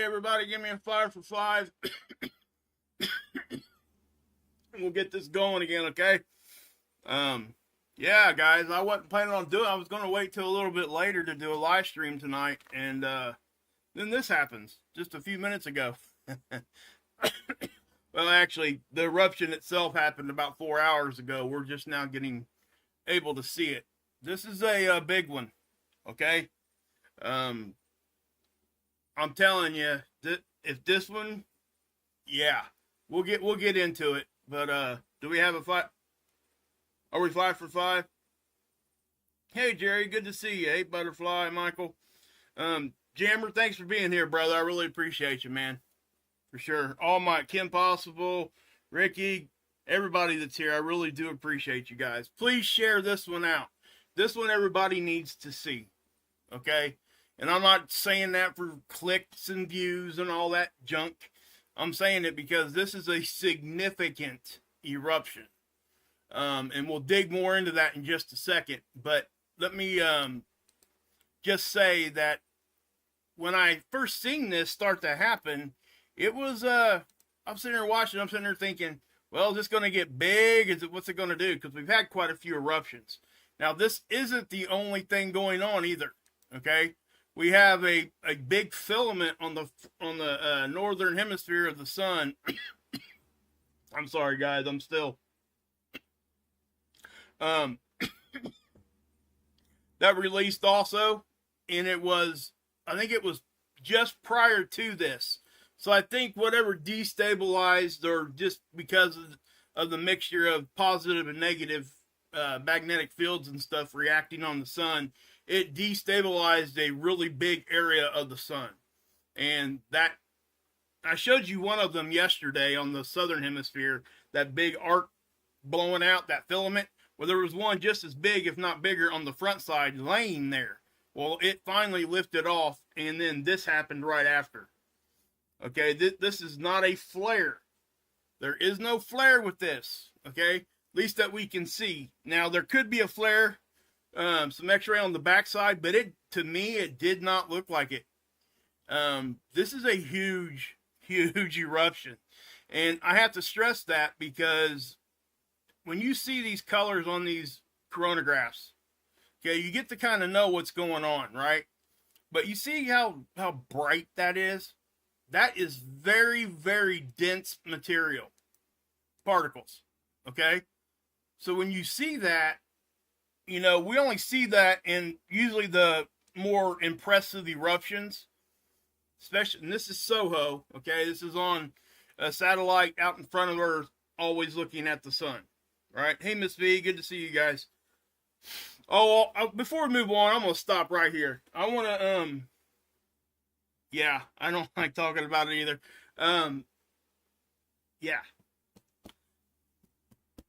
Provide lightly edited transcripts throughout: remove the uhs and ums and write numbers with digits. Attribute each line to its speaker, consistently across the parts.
Speaker 1: everybody, give me a 5 for 5. We'll get this going again, okay? Yeah, guys, I wasn't planning on doing it. I was going to wait till a little bit later to do a live stream tonight, and then this happens just a few minutes ago. Well, actually, the eruption itself happened about 4 hours ago. We're just now getting able to see it. This is a big one, okay? I'm telling you, if this one, yeah, we'll get into it. But do we have a 5? Are we 5 for 5? Hey Jerry, good to see you. Hey Butterfly, Michael, Jammer, thanks for being here, brother. I really appreciate you, man. For sure. All my Kim Possible, Ricky, everybody that's here, I really do appreciate you guys. Please share this one out. This one everybody needs to see. Okay? And I'm not saying that for clicks and views and all that junk. I'm saying it because this is a significant eruption. And we'll dig more into that in just a second. But let me just say that when I first seen this start to happen, it was, I'm sitting there watching, I'm sitting there thinking, well, is this going to get big? What's it going to do? Because we've had quite a few eruptions. Now, this isn't the only thing going on either, okay? We have a big filament on the northern hemisphere of the sun. I'm sorry, guys, I'm still... that released also, and I think it was just prior to this. So I think whatever destabilized, or just because of the mixture of positive and negative magnetic fields and stuff reacting on the sun, it destabilized a really big area of the sun. And that, I showed you one of them yesterday on the southern hemisphere, that big arc blowing out, that filament. Well, there was one just as big, if not bigger, on the front side laying there. Well, it finally lifted off, and then this happened right after. Okay, this is not a flare. There is no flare with this, okay? At least that we can see. Now, there could be a flare, some x-ray on the backside, but to me, it did not look like it. This is a huge, huge eruption. And I have to stress that because when you see these colors on these coronagraphs, okay, you get to kind of know what's going on, right? But you see how bright that is? That is very, very dense material, particles, okay? So when you see that, you know, we only see that in usually the more impressive eruptions, especially, and this is Soho, okay? This is on a satellite out in front of Earth, always looking at the sun, right? Hey, Miss V, good to see you guys. Oh, before we move on, I'm going to stop right here. I want to, yeah, I don't like talking about it either. Yeah.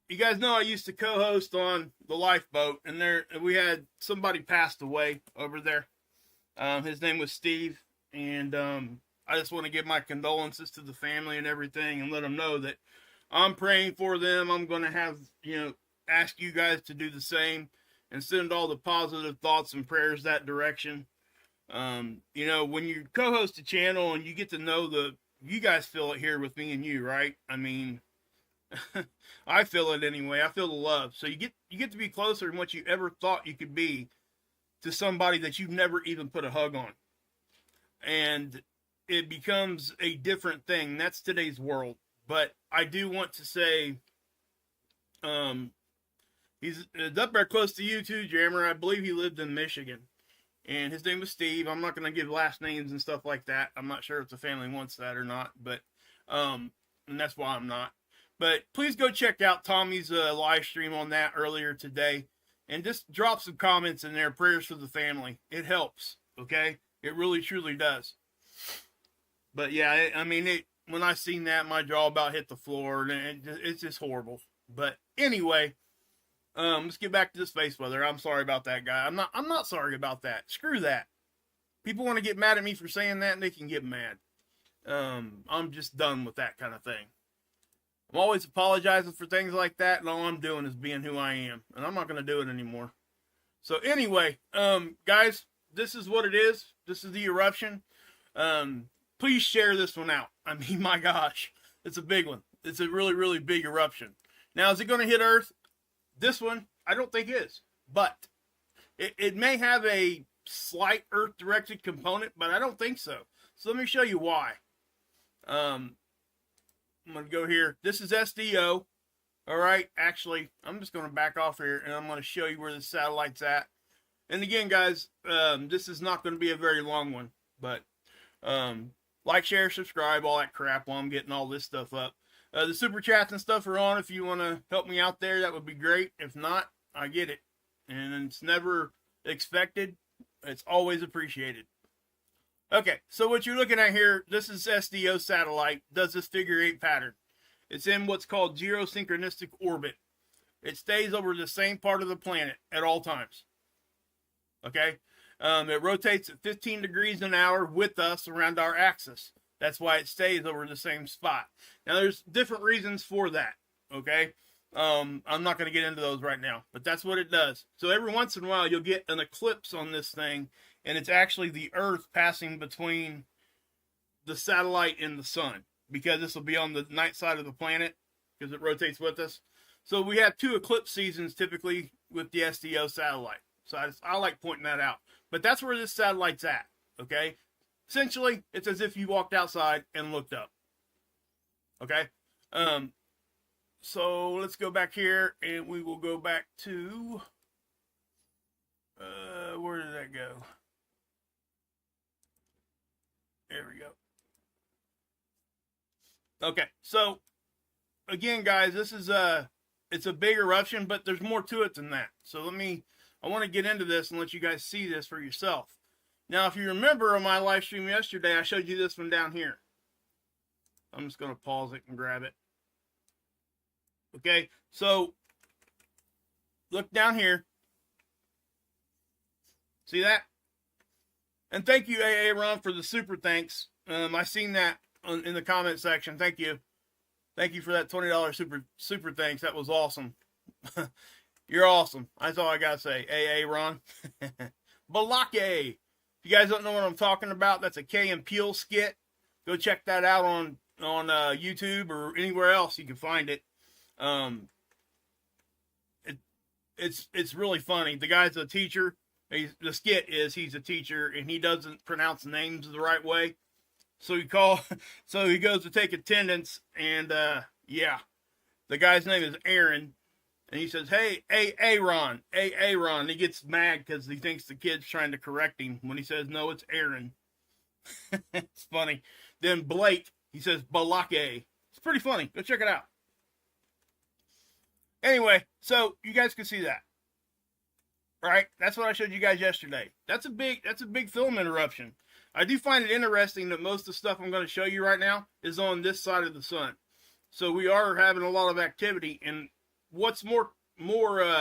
Speaker 1: You guys know I used to co-host on the Lifeboat, and we had somebody passed away over there. His name was Steve, and I just want to give my condolences to the family and everything, and let them know that I'm praying for them. I'm going to have, ask you guys to do the same and send all the positive thoughts and prayers that direction. When you co-host a channel and you get to know you guys feel it here with me and you, right? I mean, I feel it anyway. I feel the love. So you get to be closer than what you ever thought you could be to somebody that you've never even put a hug on. And it becomes a different thing. That's today's world. But I do want to say, he's up there close to you too, Jammer. I believe he lived in Michigan. And his name was Steve. I'm not going to give last names and stuff like that. I'm not sure if the family wants that or not. But, and that's why I'm not. But please go check out Tommy's live stream on that earlier today. And just drop some comments in there. Prayers for the family. It helps. Okay? It really, truly does. But yeah, I mean, when I seen that, my jaw about hit the floor. And it's just horrible. But anyway, let's get back to this space weather. I'm sorry about that, guy. I'm not sorry about that. Screw that. People want to get mad at me for saying that, and they can get mad. I'm just done with that kind of thing. I'm always apologizing for things like that, and all I'm doing is being who I am, and I'm not going to do it anymore. So anyway, guys, this is what it is. This is the eruption. please share this one out. I mean, my gosh, it's a big one. It's a really, really big eruption. Now, is it going to hit Earth? This one, I don't think is. But it may have a slight Earth-directed component, but I don't think so. So let me show you why. I'm going to go here. This is SDO. All right. Actually, I'm just going to back off here, and I'm going to show you where the satellite's at. And again, guys, this is not going to be a very long one. But like, share, subscribe, all that crap while I'm getting all this stuff up. The super chats and stuff are on. If you want to help me out there, that would be great. If not, I get it. And it's never expected. It's always appreciated. Okay, so what you're looking at here, this is SDO satellite, does this figure 8 pattern. It's in what's called geosynchronistic orbit. It stays over the same part of the planet at all times. Okay? It rotates at 15 degrees an hour with us around our axis. That's why it stays over the same spot. Now, there's different reasons for that. Okay? I'm not going to get into those right now, but that's what it does. So every once in a while, you'll get an eclipse on this thing, and it's actually the Earth passing between the satellite and the sun, because this will be on the night side of the planet, because it rotates with us. So we have 2 eclipse seasons typically with the SDO satellite. So I like pointing that out. But that's where this satellite's at, okay? Essentially, it's as if you walked outside and looked up. Okay? So let's go back here, and we will go back to, where did that go? There we go. Okay, so again, guys, this is it's a big eruption, but there's more to it than that. So I want to get into this and let you guys see this for yourself. Now, if you remember on my live stream yesterday, I showed you this one down here. I'm just going to pause it and grab it. Okay, so look down here. See that? And thank you, Ron, for the super thanks. I seen that in the comment section. Thank you. Thank you for that $20 super thanks. That was awesome. You're awesome. That's all I got to say. Ron. Balake. If you guys don't know what I'm talking about, that's a Key and Peele skit. Go check that out on YouTube or anywhere else you can find it. It's really funny. The guy's a teacher. The skit is he's a teacher and he doesn't pronounce names the right way. So he goes to take attendance, and yeah, the guy's name is Aaron, and he says, "Hey, Aaron." He gets mad because he thinks the kid's trying to correct him when he says, "No, it's Aaron." It's funny. Then Blake, he says Balake. It's pretty funny. Go check it out. Anyway, so you guys can see that. All right, that's what I showed you guys yesterday. That's a big filament eruption. I do find it interesting that most of the stuff I'm going to show you right now is on this side of the sun. So we are having a lot of activity, and what's more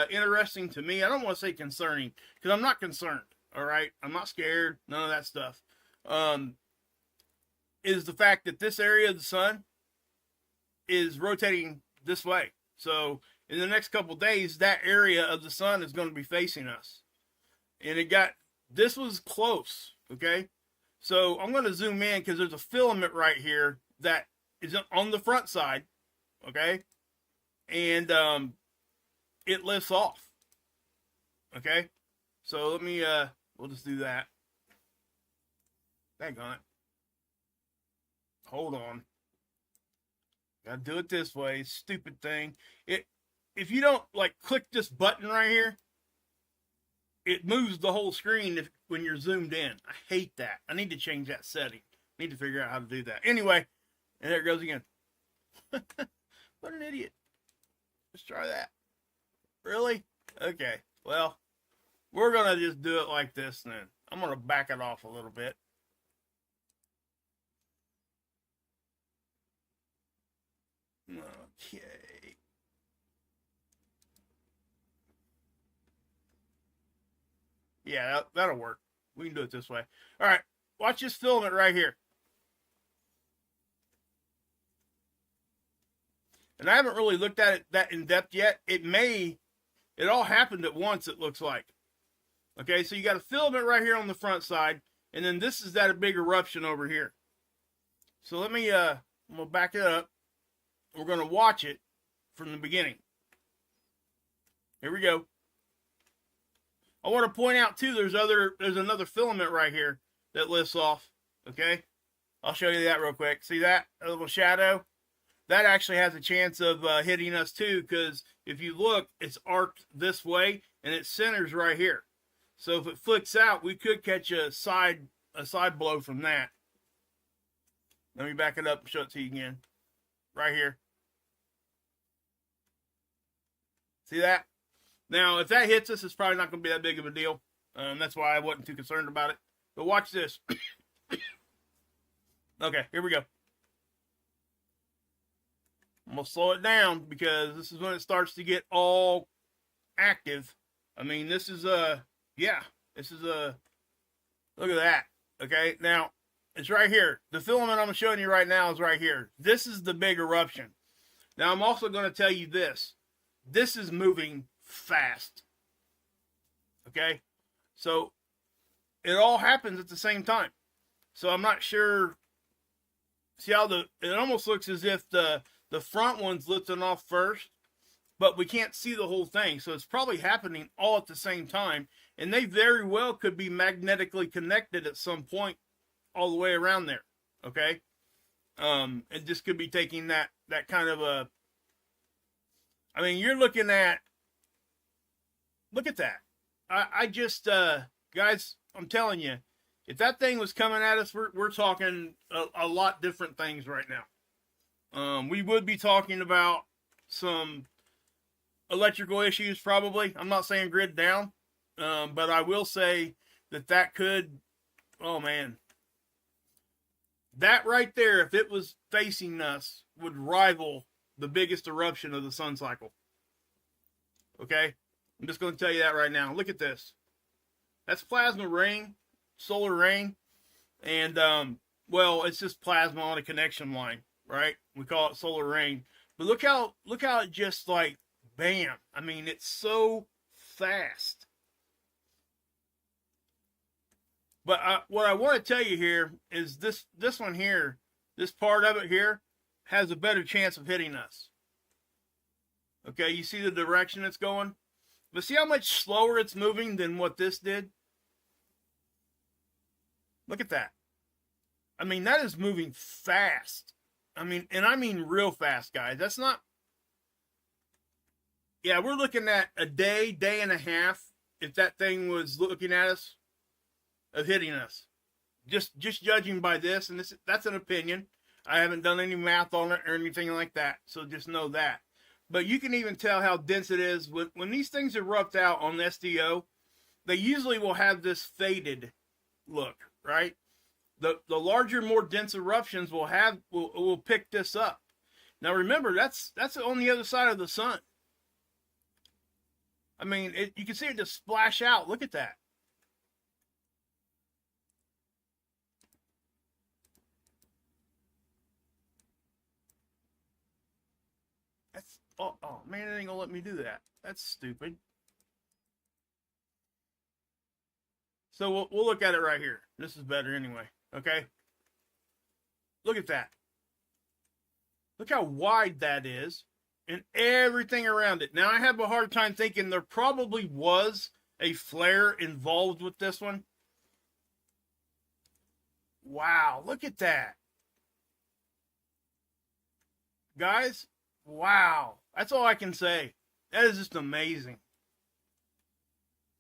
Speaker 1: interesting to me, I don't want to say concerning, because I'm not concerned, all right? I'm not scared, none of that stuff, is the fact that this area of the sun is rotating this way. So in the next couple days, that area of the sun is going to be facing us. And this was close, okay? So I'm going to zoom in because there's a filament right here that is on the front side, okay? And it lifts off, okay? So let me, we'll just do that. Dang on it. Hold on. Gotta do it this way, stupid thing. If you don't, like, click this button right here, it moves the whole screen when you're zoomed in. I hate that. I need to change that setting. I need to figure out how to do that. Anyway, and there it goes again. What an idiot. Let's try that. Really? Okay. Well, we're going to just do it like this then. I'm going to back it off a little bit. Okay. Yeah, that'll work. We can do it this way. All right, watch this filament right here. And I haven't really looked at it that in depth yet. It all happened at once, it looks like. Okay, so you got a filament right here on the front side, and then this is that big eruption over here. So let me, I'm going to back it up. We're going to watch it from the beginning. Here we go. I want to point out too, there's another filament right here that lifts off. Okay. I'll show you that real quick. See that? A little shadow? That actually has a chance of hitting us too, because if you look, it's arced this way and it centers right here. So if it flicks out, we could catch a side blow from that. Let me back it up and show it to you again. Right here. See that? Now, if that hits us, it's probably not going to be that big of a deal. That's why I wasn't too concerned about it. But watch this. Okay, here we go. I'm going to slow it down because this is when it starts to get all active. I mean, this is yeah, this is look at that. Okay, now, it's right here. The filament I'm showing you right now is right here. This is the big eruption. Now, I'm also going to tell you this. This is moving fast. Okay, so it all happens at the same time. So I'm not sure. See how it almost looks as if the front one's lifting off first, but we can't see the whole thing. So it's probably happening all at the same time, and they very well could be magnetically connected at some point all the way around there. Okay, it just could be taking that kind of a. I mean, you're looking at. Look at that. I just guys, I'm telling you, if that thing was coming at us, we're talking a lot different things right now. We would be talking about some electrical issues probably. I'm not saying grid down, but I will say that could, oh man. That right there, if it was facing us, would rival the biggest eruption of the sun cycle. Okay? I'm just going to tell you that right now. Look at this. That's plasma rain, solar rain, and, well, it's just plasma on a connection line, right? We call it solar rain. But look how it just like, bam. I mean, it's so fast. But what I want to tell you here is this one here, this part of it here, has a better chance of hitting us. Okay, you see the direction it's going? But see how much slower it's moving than what this did? Look at that. I mean, that is moving fast. I mean, and I mean real fast, guys. That's not... Yeah, we're looking at a day and a half, if that thing was looking at us, of hitting us. Just judging by this, and that's an opinion. I haven't done any math on it or anything like that, so just know that. But you can even tell how dense it is. When these things erupt out on SDO, they usually will have this faded look, right? The larger, more dense eruptions will pick this up. Now remember, that's on the other side of the sun. I mean, you can see it just splash out. Look at that. That's oh man, it ain't gonna let me do that. That's stupid. So we'll look at it right here. This is better anyway. Okay. Look at that. Look how wide that is, and everything around it. Now I have a hard time thinking there probably was a flare involved with this one. Wow, look at that. Guys, wow. That's all I can say. That is just amazing.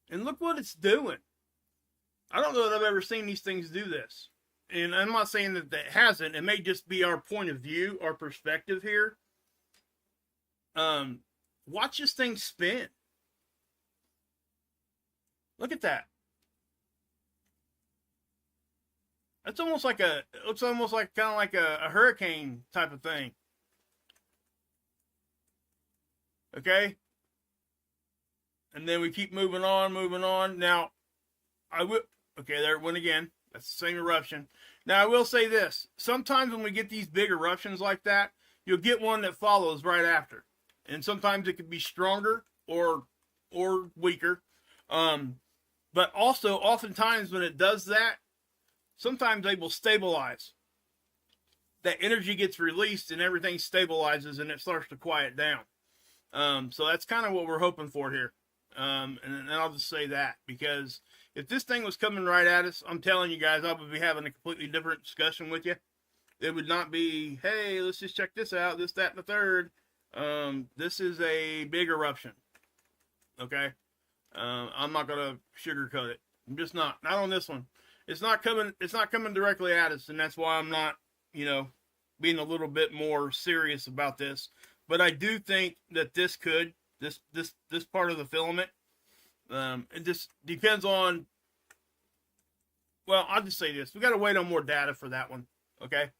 Speaker 1: And look what it's doing. I don't know that I've ever seen these things do this. And I'm not saying that it hasn't. It may just be our point of view, our perspective here. Watch this thing spin. Look at that. It's almost like it looks almost like kind of like a hurricane type of thing. Okay? And then we keep moving on. Now, okay, there it went again. That's the same eruption. Now, I will say this. Sometimes when we get these big eruptions like that, you'll get one that follows right after. And sometimes it could be stronger or weaker. But also, oftentimes when it does that, sometimes they will stabilize. that energy gets released and everything stabilizes and it starts to quiet down. So that's kind of what we're hoping for here. And I'll just say that, because if this thing was coming right at us, I'm telling you guys, I would be having a completely different discussion with you. It would not be, hey, let's just check this out, this, that, and the third. This is a big eruption. Okay? I'm not going to sugarcoat it. I'm just not. Not on this one. It's not coming directly at us, and that's why I'm not, being a little bit more serious about this. But I do think that this part of the filament, it just depends on, well, I'll just say this. We got to wait on more data for that one. Okay?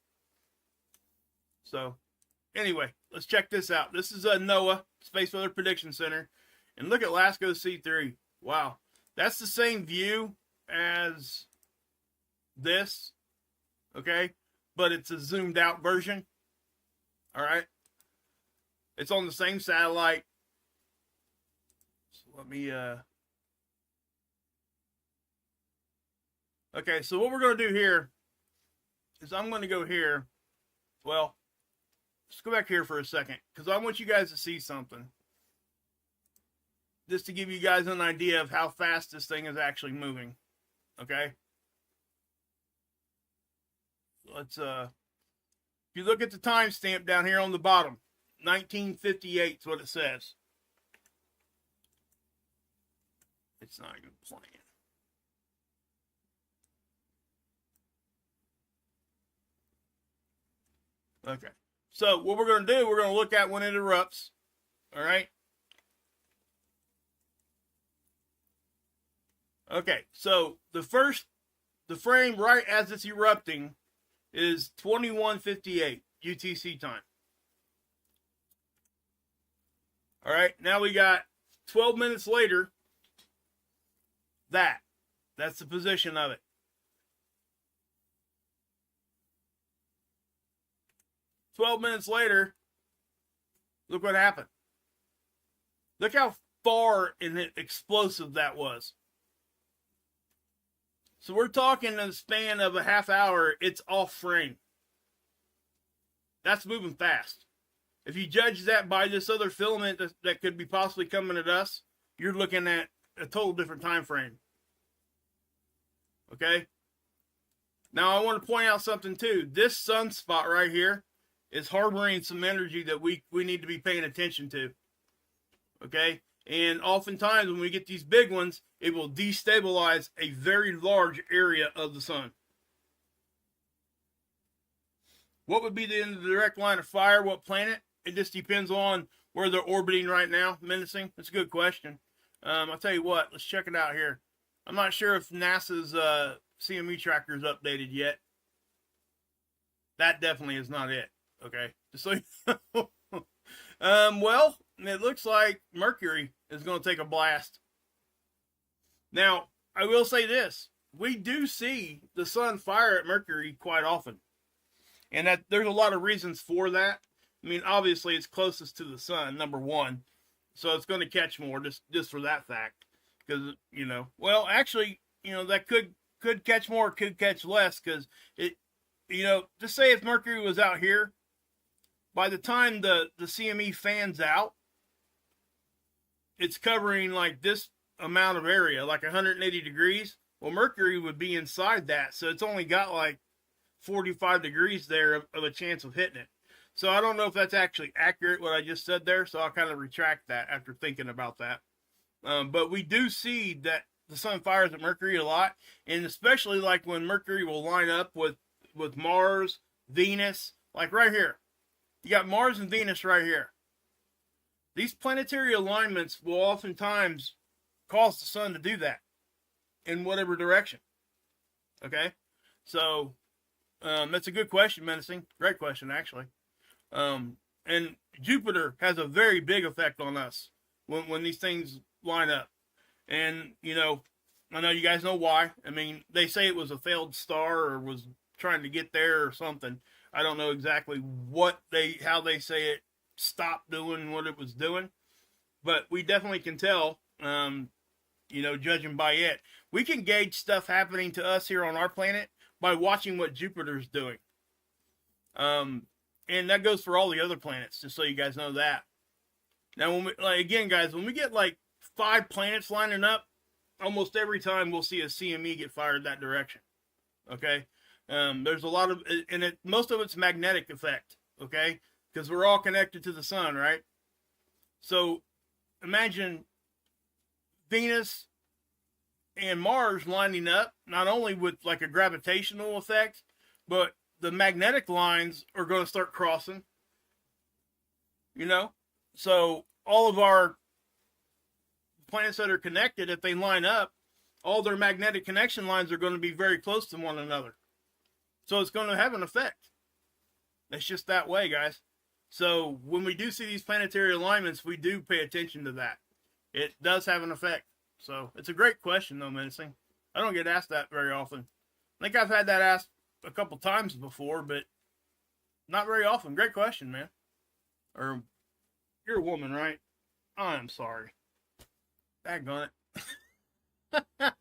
Speaker 1: So, anyway, let's check this out. This is NOAA, Space Weather Prediction Center. And look at LASCO C3. Wow. That's the same view as this. Okay? But it's a zoomed out version. Alright? It's on the same satellite. So let me, Okay, so what we're going to do here is I'm going to go here. Well, let's go back here for a second, because I want you guys to see something. Just to give you guys an idea of how fast this thing is actually moving. Okay? Let's, if you look at the timestamp down here on the bottom, 1958 is what it says. It's not even playing. Okay. So what we're going to do, we're going to look at when it erupts. All right. Okay. So the frame right as it's erupting is 21:58 UTC time. All right. Now we got 12 minutes later. That's the position of it. 12 minutes later, look what happened. Look how far and explosive that was. So we're talking in the span of a half hour, it's off frame. That's moving fast. If you judge that by this other filament that could be possibly coming at us, you're looking at a total different time frame. Okay? Now I want to point out something too. This sunspot right here is harboring some energy that we need to be paying attention to. Okay? And oftentimes when we get these big ones, it will destabilize a very large area of the sun. What would be in the direct line of fire? What planet? It just depends on where they're orbiting right now, menacing. That's a good question. I'll tell you what, let's check it out here. I'm not sure if NASA's CME tracker is updated yet. That definitely is not it. Okay, just so you know. Well, it looks like Mercury is going to take a blast. Now, I will say this. We do see the sun fire at Mercury quite often. And that there's a lot of reasons for that. I mean, obviously, it's closest to the sun, number one. So it's going to catch more just for that fact. Because, well, actually, that could catch more, could catch less. Because, just say if Mercury was out here, by the time the CME fans out, it's covering like this amount of area, like 180 degrees. Well, Mercury would be inside that. So it's only got like 45 degrees there of a chance of hitting it. So I don't know if that's actually accurate, what I just said there. So I'll kind of retract that after thinking about that. But we do see that the sun fires at Mercury a lot. And especially like when Mercury will line up with Mars, Venus, like right here. You got Mars and Venus right here. These planetary alignments will oftentimes cause the sun to do that in whatever direction. Okay? So, that's a good question, Menacing. Great question, actually. And Jupiter has a very big effect on us when these things line up. And, I know you guys know why. I mean, they say it was a failed star or was trying to get there or something. I don't know exactly how they say it stopped doing what it was doing, but we definitely can tell, judging by it. We can gauge stuff happening to us here on our planet by watching what Jupiter's doing. And that goes for all the other planets, just so you guys know that. Now, when we, like, again, guys, when we get like 5 planets lining up, almost every time we'll see a CME get fired that direction. Okay? There's a lot of, and most of it's magnetic effect. Okay? Because we're all connected to the sun, right? So imagine Venus and Mars lining up, not only with like a gravitational effect, but the magnetic lines are going to start crossing. You know? So all of our planets that are connected, if they line up, all their magnetic connection lines are going to be very close to one another. So it's going to have an effect. It's just that way, guys. So when we do see these planetary alignments, we do pay attention to that. It does have an effect. So it's a great question, though, Menacing. I don't get asked that very often. I think I've had that asked a couple times before, but not very often. Great question, man. Or, you're a woman, right? I'm sorry. Daggone it.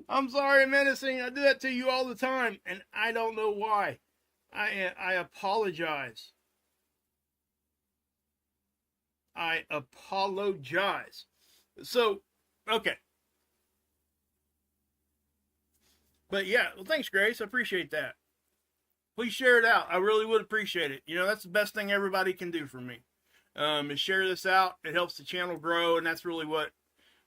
Speaker 1: I'm sorry, Menacing. I do that to you all the time, and I don't know why. I apologize. I apologize. So, okay. But yeah, well, thanks, Grace. I appreciate that. Please share it out. I really would appreciate it. You know, that's the best thing everybody can do for me. Is share this out. It helps the channel grow, and that's really what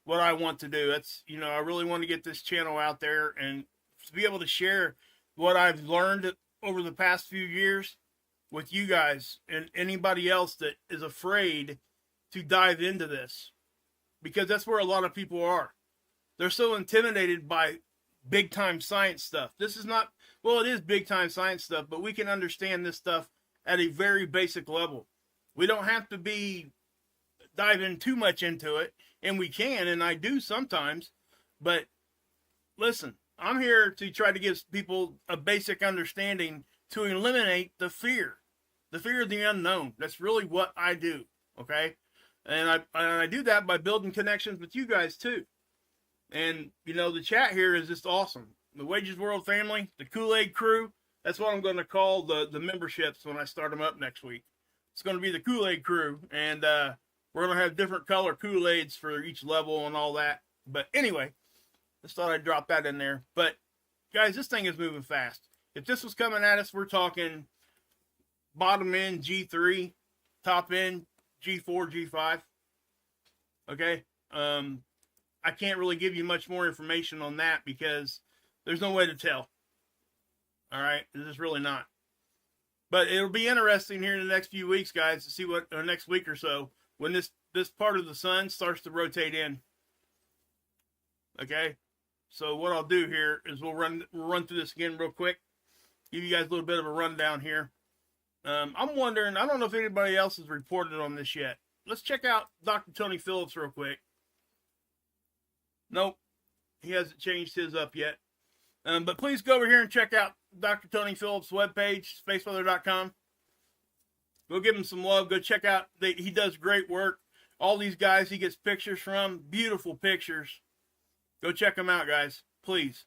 Speaker 1: I want to do. That's, you know, I really want to get this channel out there and to be able to share what I've learned over the past few years with you guys and anybody else that is afraid to dive into this, because that's where a lot of people are. They're so intimidated by big time science stuff. This is not, well, it is big time science stuff, but we can understand this stuff at a very basic level. We don't have to be diving too much into it, and we can, and I do sometimes, but listen, I'm here to try to give people a basic understanding to eliminate the fear of the unknown. That's really what I do, okay? And I do that by building connections with you guys too. And, you know, the chat here is just awesome. The Wages World family, the Kool-Aid crew, that's what I'm going to call the memberships when I start them up next week. It's going to be the Kool-Aid crew, and we're going to have different color Kool-Aids for each level and all that. But anyway, just thought I'd drop that in there. But, guys, this thing is moving fast. If this was coming at us, we're talking bottom end G3, top end G4, G5. Okay? I can't really give you much more information on that because there's no way to tell. All right? This is really not. But it'll be interesting here in the next few weeks, guys, to see what, or next week or so, when this part of the sun starts to rotate in. Okay? So what I'll do here is we'll run through this again real quick. Give you guys a little bit of a rundown here. I'm wondering, I don't know if anybody else has reported on this yet. Let's check out Dr. Tony Phillips real quick. Nope. He hasn't changed his up yet. But please go over here and check out Dr. Tony Phillips' webpage, spaceweather.com. Go give him some love. Go check out. He does great work. All these guys he gets pictures from, beautiful pictures. Go check them out, guys. Please.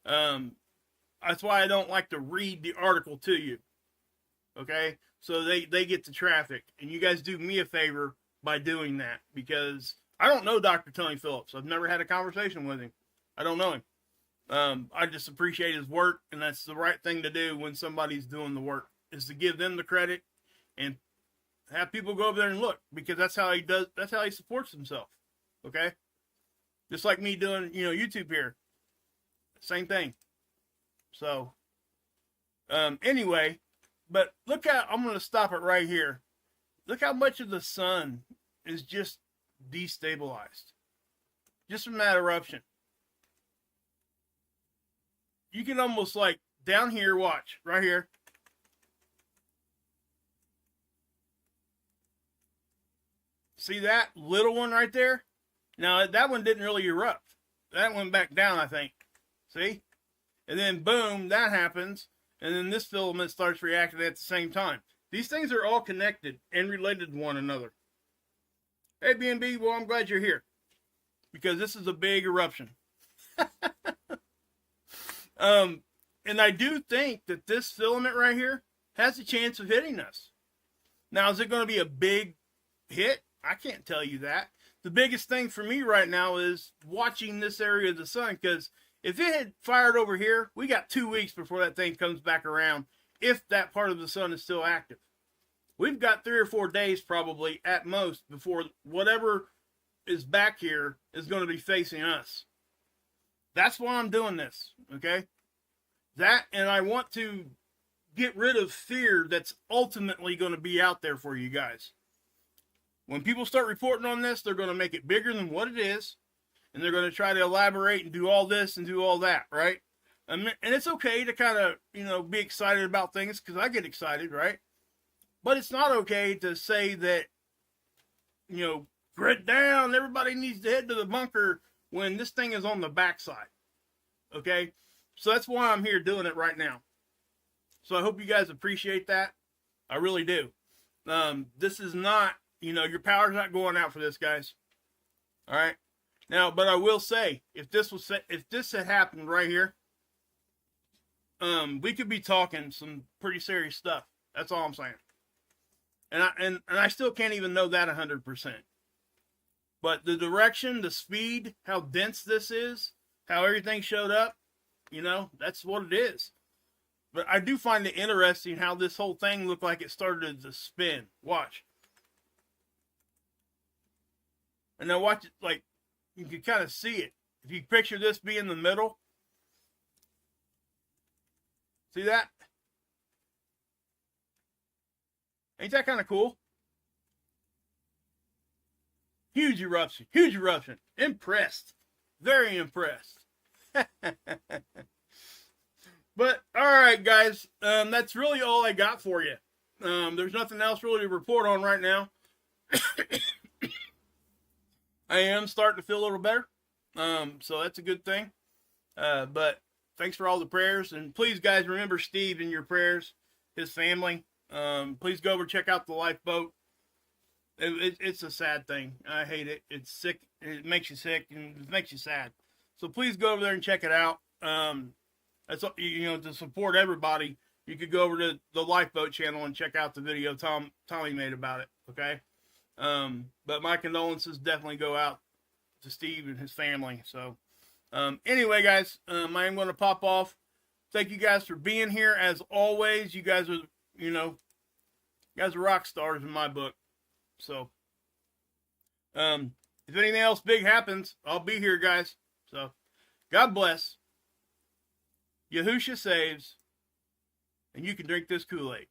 Speaker 1: That's why I don't like to read the article to you. Okay? So they get the traffic. And you guys do me a favor by doing that. Because I don't know Dr. Tony Phillips. I've never had a conversation with him. I don't know him. I just appreciate his work. And that's the right thing to do when somebody's doing the work. Is to give them the credit. And have people go over there and look. Because that's how he does. That's how he supports himself. Okay? Just like me doing, YouTube here. Same thing. So, anyway, but look how, I'm going to stop it right here. Look how much of the sun is just destabilized. Just from that eruption. You can almost like, down here, watch, right here. See that little one right there? Now, that one didn't really erupt. That went back down, I think. See? And then, boom, that happens. And then this filament starts reacting at the same time. These things are all connected and related to one another. Hey, BNB, well, I'm glad you're here. Because this is a big eruption. And I do think that this filament right here has a chance of hitting us. Now, is it going to be a big hit? I can't tell you that. The biggest thing for me right now is watching this area of the sun, because if it had fired over here, we got 2 weeks before that thing comes back around, if that part of the sun is still active. We've got 3 or 4 days probably at most before whatever is back here is going to be facing us. That's why I'm doing this, okay? That, and I want to get rid of fear that's ultimately going to be out there for you guys. When people start reporting on this, they're going to make it bigger than what it is, and they're going to try to elaborate and do all this and do all that, right? And it's okay to kind of, you know, be excited about things, because I get excited, right? But it's not okay to say that, you know, grit down, everybody needs to head to the bunker, when this thing is on the backside, okay? So that's why I'm here doing it right now. So I hope you guys appreciate that. I really do. This is not, you know, your power's not going out for this, guys. All right. Now, but I will say, if this had happened right here, we could be talking some pretty serious stuff. That's all I'm saying. And I still can't even know that 100%. But the direction, the speed, how dense this is, how everything showed up, you know, that's what it is. But I do find it interesting how this whole thing looked like it started to spin. Watch. And now watch it, like, you can kind of see it. If you picture this being the middle. See that? Ain't that kind of cool? Huge eruption. Huge eruption. Impressed. Very impressed. But, alright guys, that's really all I got for you. There's nothing else really to report on right now. I am starting to feel a little better, so that's a good thing. But thanks for all the prayers, and please guys, remember Steve in your prayers, his family. Please go over and check out the lifeboat. It's a sad thing. I hate it. It's sick. It makes you sick, and it makes you sad. So please go over there and check it out. That's, you know, to support everybody, you could go over to the Lifeboat channel and check out the video Tommy made about it, okay? But my condolences definitely go out to Steve and his family. So, anyway, guys, I am going to pop off. Thank you guys for being here. As always, you guys are, you know, you guys are rock stars in my book. So, if anything else big happens, I'll be here, guys. So, God bless. Yahusha saves, and you can drink this Kool-Aid.